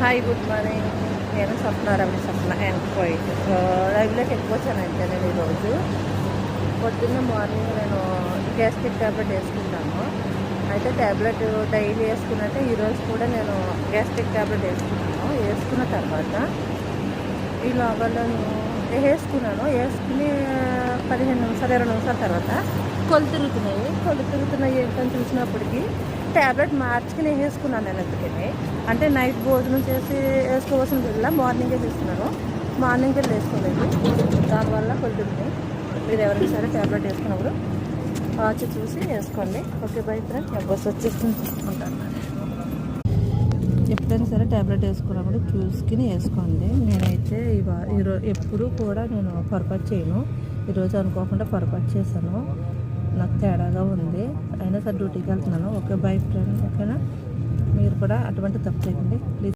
Hi, good morning. నేను స్వప్న ఎంక్వైట్ లైవ్లోకి ఎక్కువ వచ్చానంటే నేను ఈరోజు పొద్దున్న మార్నింగ్ నేను గ్యాస్ట్రిక్ ట్యాబ్లెట్ వేసుకుంటాను. అయితే ట్యాబ్లెట్ డైలీ వేసుకున్నట్టే ఈరోజు కూడా నేను గ్యాస్ట్రిక్ ట్యాబ్లెట్ వేసుకున్నాను. వేసుకున్న తర్వాత ఈ లోపలను వేసుకుని 15 నిమిషాలు 20 నిమిషాల తర్వాత కళ్ళు తిరుగుతున్నాయి ఏంటని చూసినప్పటికీ ట్యాబ్లెట్ మార్చుకుని వేసుకున్నాను. నేను ఎందుకని అంటే నైట్ భోజనం చేసి వేసుకోవాల్సిన పిల్ల మార్నింగే చేస్తున్నాను. మార్నింగ్ వెళ్ళి వేసుకోలేదు, దానివల్ల కొద్దిగా మీరు ఎవరైనా సరే ట్యాబ్లెట్ వేసుకున్నప్పుడు వాచ్ చూసి వేసుకోండి. Okay, by friend. బస్ వచ్చేస్తుంది, చూసుకుంటాను. ఎప్పుడైనా సరే ట్యాబ్లెట్ వేసుకున్నప్పుడు చూసుకుని వేసుకోండి. నేనైతే ఈరోజు ఎప్పుడు కూడా నేను పొరపాటు చేయను. ఈరోజు అనుకోకుండా పొరపాటు చేశాను, నాకు తేడాగా ఉంది. అయినా సరే డ్యూటీకి వెళ్తున్నాను. Okay, by friend. ఓకేనా? మీరు కూడా అటువంటి తప్పు చేయండి ప్లీజ్.